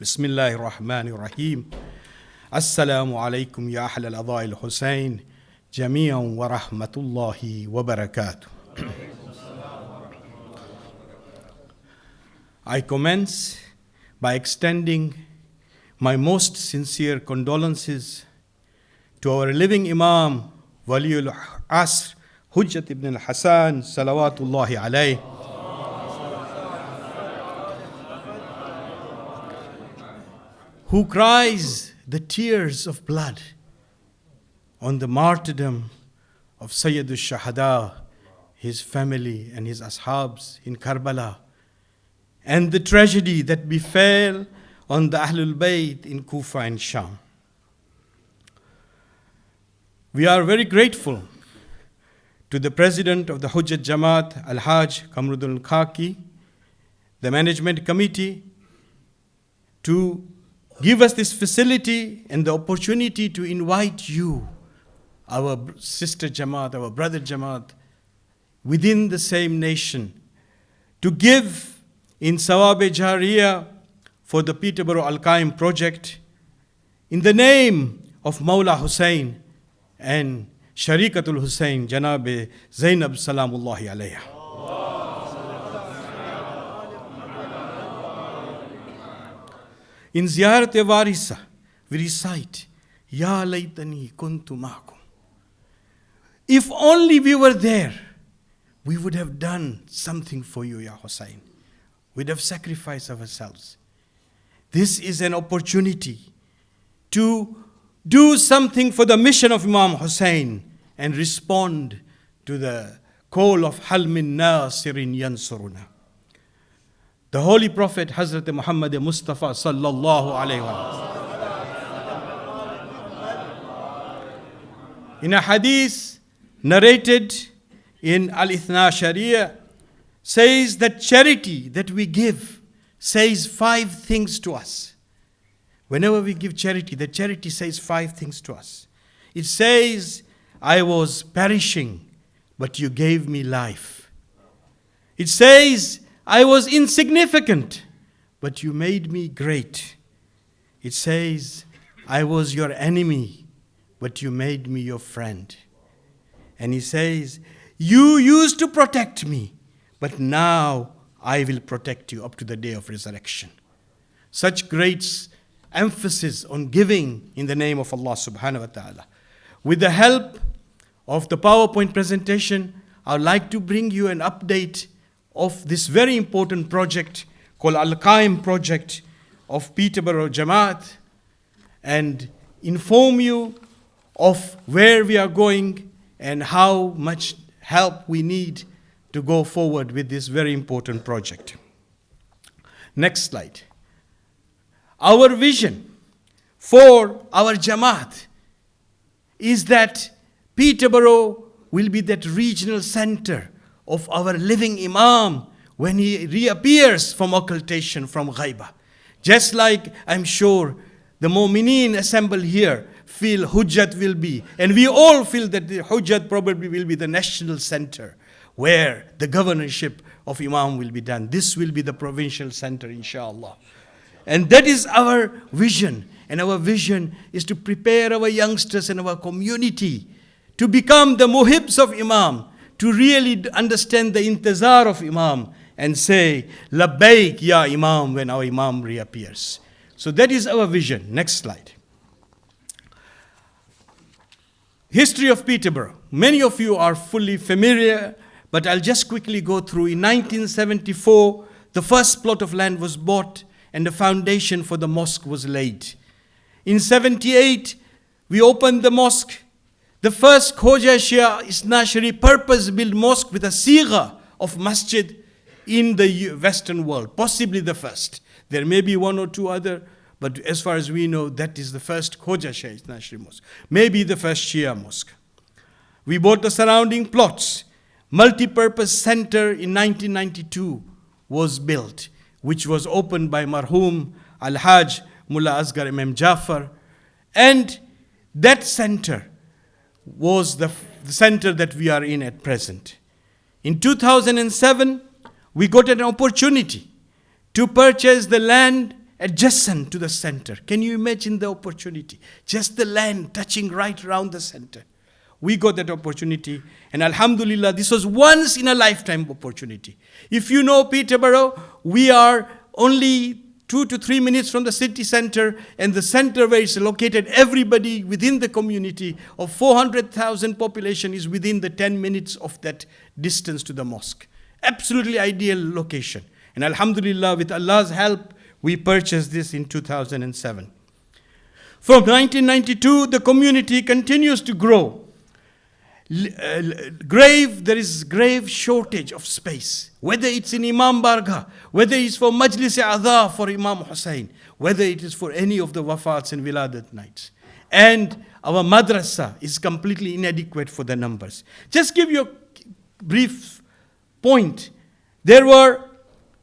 بسم الله الرحمن الرحيم السلام عليكم يا أهل الأضاء الحسين جميعا ورحمة الله وبركاته. I commence by extending my most sincere condolences to our living Imam Waliul Asr Hujjat ibn al-Hasan salawatullahi alayh, who cries the tears of blood on the martyrdom of Sayyid al-Shahada, his family and his ashabs in Karbala, and the tragedy that befell on the Ahlul Bayt in Kufa and Sham. We are very grateful to the President of the Hujjat Jamaat, Al-Hajj Kamruddin Khaki, the Management Committee, to give us this facility and the opportunity to invite you, our sister Jamaat, our brother Jamaat, within the same nation, to give in Sawab-e Jariyah for the Peterborough Al-Qaaem project in the name of Mawla Hussein and Sharikatul Hussein, Janab Zainab Salamullahi alayha. In Ziyarat-e Warisa, we recite, Ya laytani kuntu ma'akum. If only we were there, we would have done something for you, Ya Hussein. We'd have sacrificed ourselves. This is an opportunity to do something for the mission of Imam Hussein and respond to the call of Hal min Nasirin Yansuruna. The Holy Prophet Hazrat Muhammad Mustafa sallallahu alayhi wa in a hadith narrated in Al-Ithna Shariah, says that charity that we give says 5 things to us. Whenever we give charity, the charity says 5 things to us. It says, I was perishing, but you gave me life. It says, I was insignificant, but you made me great. It says, I was your enemy, but you made me your friend. And he says, you used to protect me, but now I will protect you up to the day of resurrection. Such great emphasis on giving in the name of Allah subhanahu wa ta'ala. With the help of the PowerPoint presentation, I would like to bring you an update of this very important project called Al-Qaaem project of Peterborough Jamaat and inform you of where we are going and how much help we need to go forward with this very important project. Next slide. Our vision for our Jamaat is that Peterborough will be that regional center of our living Imam when he reappears from occultation, from Ghaibah. Just like I'm sure the Mu'mineen assembled here feel Hujjat will be, and we all feel that the Hujjat probably will be the national center where the governorship of Imam will be done. This will be the provincial center, inshallah. And that is our vision. And our vision is to prepare our youngsters and our community to become the muhibs of Imam, to really understand the intizar of Imam and say, Labbaik ya Imam, when our Imam reappears. So that is our vision. Next slide. History of Peterborough. Many of you are fully familiar, but I'll just quickly go through. In 1974, the first plot of land was bought and the foundation for the mosque was laid. In 78, we opened the mosque. The first Khoja Shia Isnashari purpose-built mosque with a sigha of masjid in the Western world, possibly the first. There may be 1 or 2 other, but as far as we know, that is the first Khoja Shia Isnashari mosque, maybe the first Shia mosque. We bought the surrounding plots. Multi-purpose center in 1992 was built, which was opened by Marhum Al-Hajj Mullah Asghar Imam Jafar. And that center was the center that we are in at present. In 2007, we got an opportunity to purchase the land adjacent to the center. Can you imagine the opportunity? Just the land touching right around the center. We got that opportunity, and alhamdulillah, this was once in a lifetime opportunity. If you know Peterborough, we are only 2 to 3 minutes from the city center, and the center where it's located, everybody within the community of 400,000 population is within the 10 minutes of that distance to the mosque. Absolutely ideal location. And alhamdulillah, with Allah's help, we purchased this in 2007. From 1992, the community continues to grow. There is grave shortage of space, whether it's in Imam Bargah, whether it's for Majlis Adha for Imam Hussain, whether it is for any of the wafats and wiladat nights. And our madrasa is completely inadequate for the numbers. Just give you a brief point. There were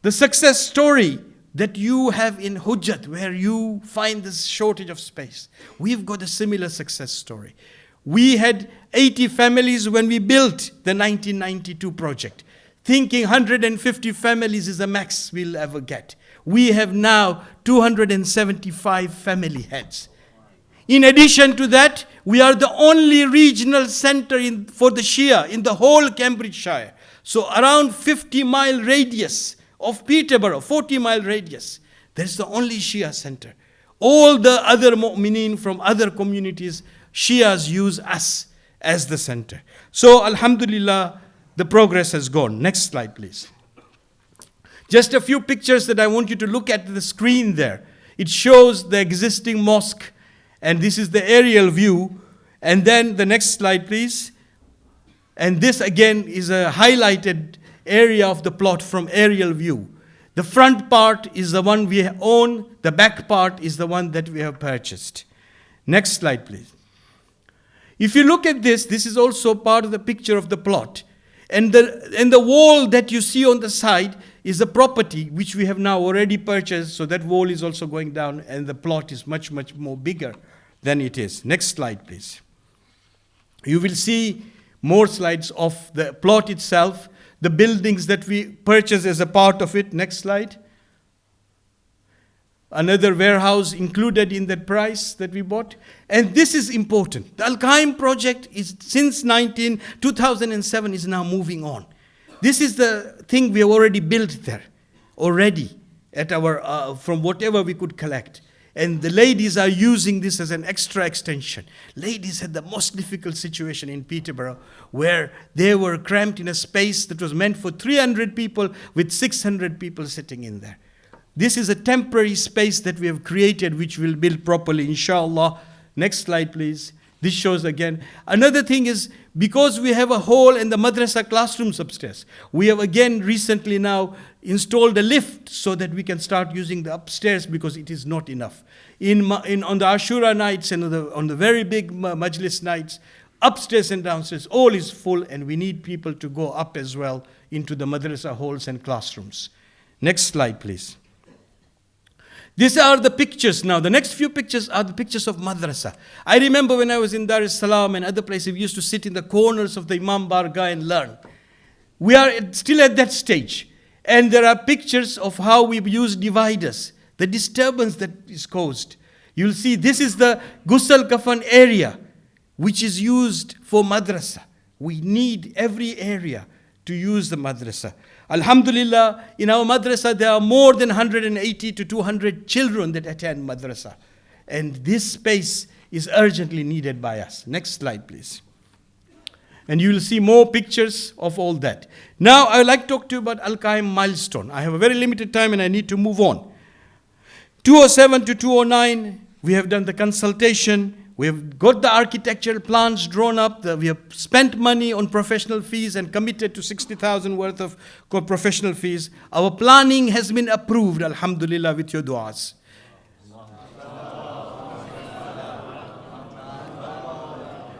the success story that you have in Hujjat, where you find this shortage of space. We've got a similar success story. We had 80 families when we built the 1992 project, thinking 150 families is the max we'll ever get. We have now 275 family heads. In addition to that, we are the only regional center for the Shia in the whole Cambridgeshire. So around 50-mile radius of Peterborough, 40-mile radius, that's the only Shia center. All the other mu'mineen from other communities, Shias use us as the center. So alhamdulillah, the progress has gone. Next slide, please. Just a few pictures that I want you to look at the screen there. It shows the existing mosque, and this is the aerial view. And then the next slide, please. And this again is a highlighted area of the plot from aerial view. The front part is the one we own. The back part is the one that we have purchased. Next slide, please. If you look at this, this is also part of the picture of the plot. And the wall that you see on the side is a property which we have now already purchased. So that wall is also going down, and the plot is much, much more bigger than it is. Next slide, please. You will see more slides of the plot itself, the buildings that we purchased as a part of it. Next slide. Another warehouse included in that price that we bought. And this is important. The Al-Qaaem project is since 2007 is now moving on. This is the thing we have already built there, already at our from whatever we could collect. And the ladies are using this as an extra extension. Ladies had the most difficult situation in Peterborough, where they were cramped in a space that was meant for 300 people with 600 people sitting in there. This is a temporary space that we have created, which we'll build properly, inshallah. Next slide, please. This shows again. Another thing is, because we have a hall in the madrasa classrooms upstairs, we have again recently now installed a lift so that we can start using the upstairs, because it is not enough. On the Ashura nights and on the very big majlis nights, upstairs and downstairs, all is full, and we need people to go up as well into the madrasa halls and classrooms. Next slide, please. These are the pictures now. The next few pictures are the pictures of madrasa. I remember when I was in Dar es Salaam and other places, we used to sit in the corners of the Imam Bargah and learn. We are still at that stage. And there are pictures of how we use dividers, the disturbance that is caused. You'll see this is the Ghusl Kafan area, which is used for madrasa. We need every area to use the madrasa. Alhamdulillah, in our madrasa, there are more than 180 to 200 children that attend madrasa. And this space is urgently needed by us. Next slide, please. And you will see more pictures of all that. Now, I would like to talk to you about Al-Qaaem milestone. I have a very limited time and I need to move on. 2007 to 2009, we have done the consultation. We have got the architectural plans drawn up. We have spent money on professional fees and committed to 60,000 worth of professional fees. Our planning has been approved, alhamdulillah, with your du'as.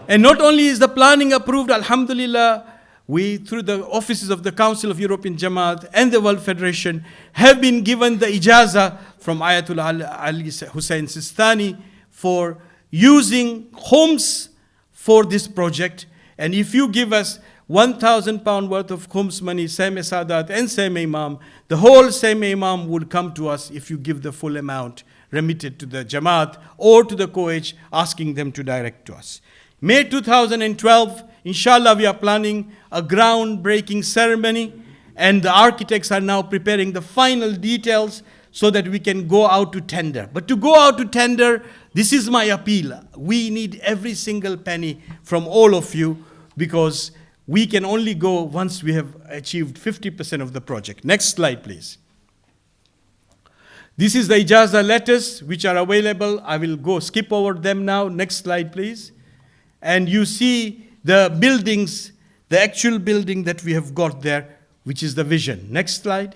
And not only is the planning approved, alhamdulillah, we, through the offices of the Council of European Jamaat and the World Federation, have been given the ijaza from Ayatollah Ali Hussein Sistani for using homes for this project. And if you give us 1,000 pound worth of khums money, same sadat and same imam. The whole same imam would come to us if you give the full amount remitted to the Jamaat or to the Coach, asking them to direct to us. May 2012, inshallah, we are planning a groundbreaking ceremony, and the architects are now preparing the final details so that we can go out to tender. But to go out to tender, this is my appeal. We need every single penny from all of you, because we can only go once we have achieved 50% of the project. Next slide, please. This is the Ijaza letters which are available. I will skip over them now. Next slide, please. And you see the buildings, the actual building that we have got there, which is the vision. Next slide.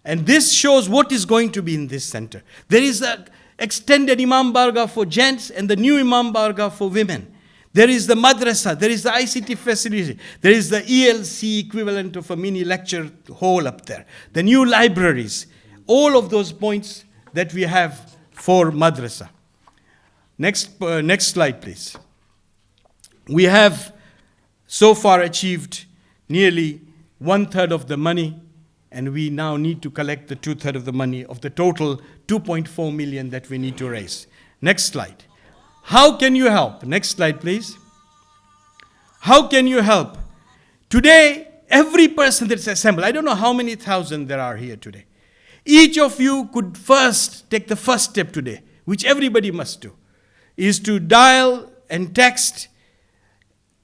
And this shows what is going to be in this center. There is an extended Imam Barga for gents and the new Imam Barga for women. There is the madrasa, there is the ICT facility, there is the ELC equivalent of a mini lecture hall up there, the new libraries, all of those points that we have for madrasa. Next slide, please. We have so far achieved nearly 1/3 of the money, and we now need to collect the 2/3 of the money of the total 2.4 million that we need to raise. Next slide. How can you help? Next slide, please. How can you help? Today, every person that's assembled, I don't know how many thousand there are here today. Each of you could first take the first step today, which everybody must do, is to dial and text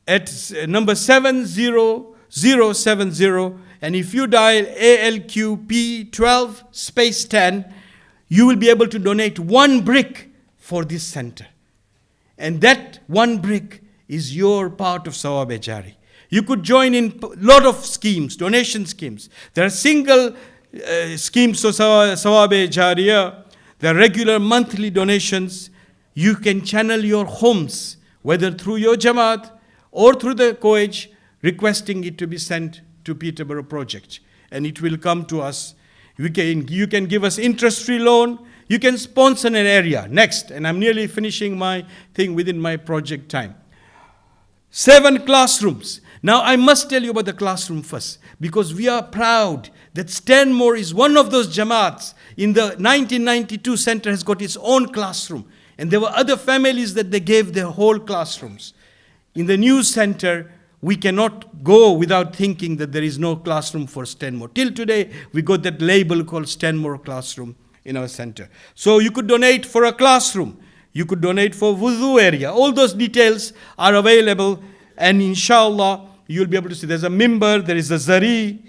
at number 70070, and if you dial ALQP12 space 10, you will be able to donate 1 brick for this center. And that 1 brick is your part of Sawab-e Jari. You could join in a lot of schemes, donation schemes. There are single schemes of Sawab-e Jariya. There are regular monthly donations. You can channel your homes, whether through your Jamaat or through the Coach, requesting it to be sent to Peterborough Project. And it will come to us. You can give us interest-free loan. You can sponsor an area. Next, and I'm nearly finishing my thing within my project time. 7 classrooms. Now, I must tell you about the classroom first, because we are proud that Stanmoore is one of those Jamaats. In the 1992 center has got its own classroom. And there were other families that they gave their whole classrooms. In the new center, we cannot go without thinking that there is no classroom for Stanmoore. Till today, we got that label called Stanmoore Classroom in our center. So you could donate for a classroom. You could donate for wudu area. All those details are available, and inshallah, you'll be able to see. There's a mimbar, there is a zari,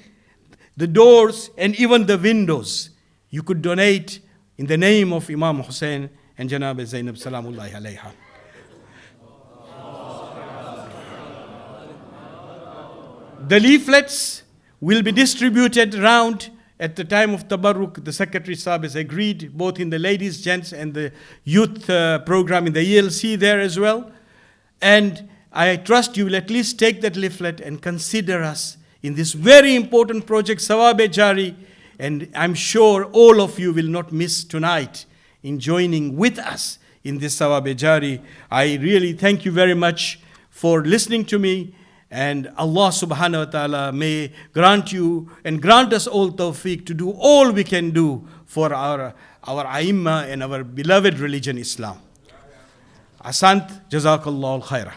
the doors, and even the windows. You could donate in the name of Imam Hussein and Janab Zainab Salamullahi alayha. The leaflets will be distributed around. At the time of Tabarruk, the Secretary Sahib has agreed, both in the ladies, gents, and the youth program in the ELC there as well. And I trust you will at least take that leaflet and consider us in this very important project, Sawab-e Jari. And I'm sure all of you will not miss tonight in joining with us in this Sawab-e Jari. I really thank you very much for listening to me. And Allah subhanahu wa ta'ala may grant you and grant us all tawfiq to do all we can do for our Aimma and our beloved religion Islam. Asant, Jazakallah al khairah.